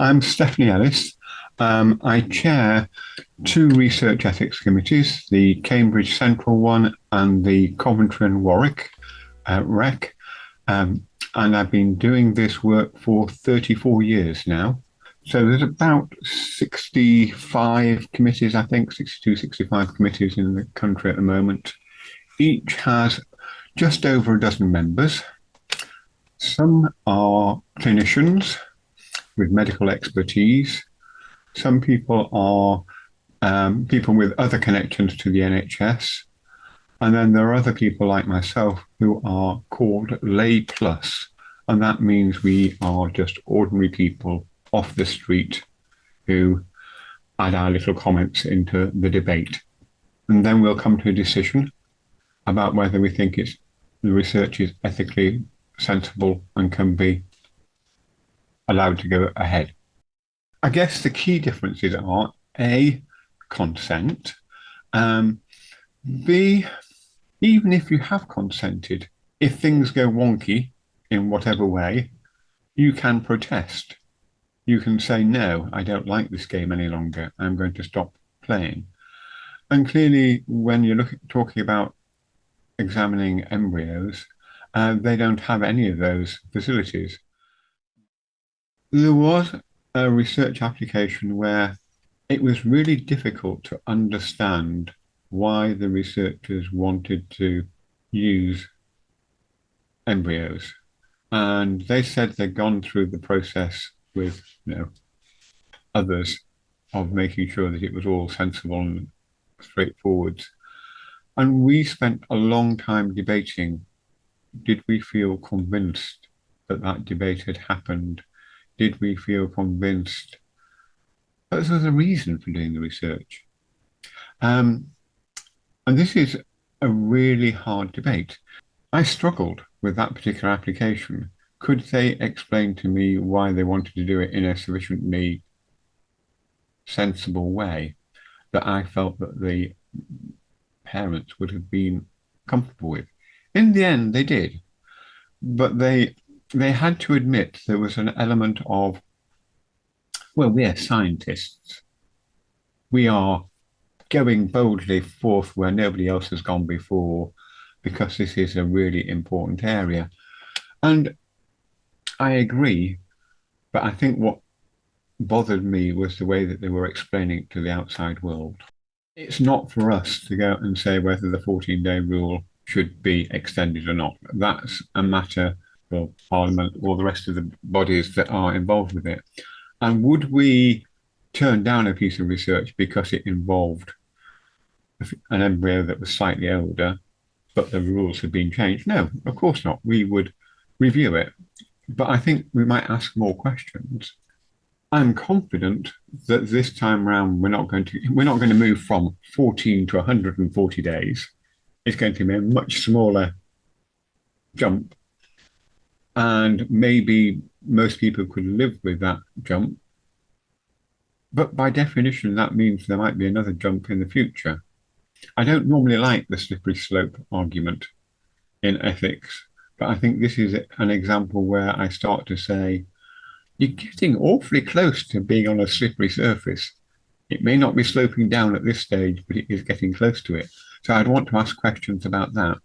I'm Stephanie Ellis. I chair two research ethics committees, the Cambridge Central one and the Coventry and Warwick REC. And I've been doing this work for 34 years now. So there's about 65 committees, I think, 62, 65 committees in the country at the moment. Each has just over a dozen members. Some are clinicians with medical expertise. Some people are people with other connections to the NHS. And then there are other people like myself who are called lay plus. And that means we are just ordinary people off the street who add our little comments into the debate. And then we'll come to a decision about whether we think the research is ethically sensible and can be allowed to go ahead. I guess the key differences are A, consent, B, even if you have consented, if things go wonky in whatever way, you can protest. You can say, no, I don't like this game any longer. I'm going to stop playing. And clearly, when you're talking about examining embryos, they don't have any of those facilities. There was a research application where it was really difficult to understand why the researchers wanted to use embryos. And they said they'd gone through the process with others of making sure that it was all sensible and straightforward. And we spent a long time debating, did we feel convinced that that debate had happened? Did we feel convinced that there was a reason for doing the research? And this is a really hard debate. I struggled with that particular application. Could they explain to me why they wanted to do it in a sufficiently sensible way that I felt that the parents would have been comfortable with? In the end, they did, but they had to admit there was an element of, well, we are scientists. We are going boldly forth where nobody else has gone before because this is a really important area. And I agree, but I think what bothered me was the way that they were explaining it to the outside world. It's not for us to go and say whether the 14-day rule should be extended or not. That's a matter for Parliament or the rest of the bodies that are involved with it. And would we turn down a piece of research because it involved an embryo that was slightly older, but the rules had been changed? No, of course not. We would review it. But I think we might ask more questions. I'm confident that this time around we're not going to move from 14 to 140 days. It's going to be a much smaller jump. And maybe most people could live with that jump. But by definition, that means there might be another jump in the future. I don't normally like the slippery slope argument in ethics, but I think this is an example where I start to say, you're getting awfully close to being on a slippery surface. It may not be sloping down at this stage, but it is getting close to it. So I'd want to ask questions about that.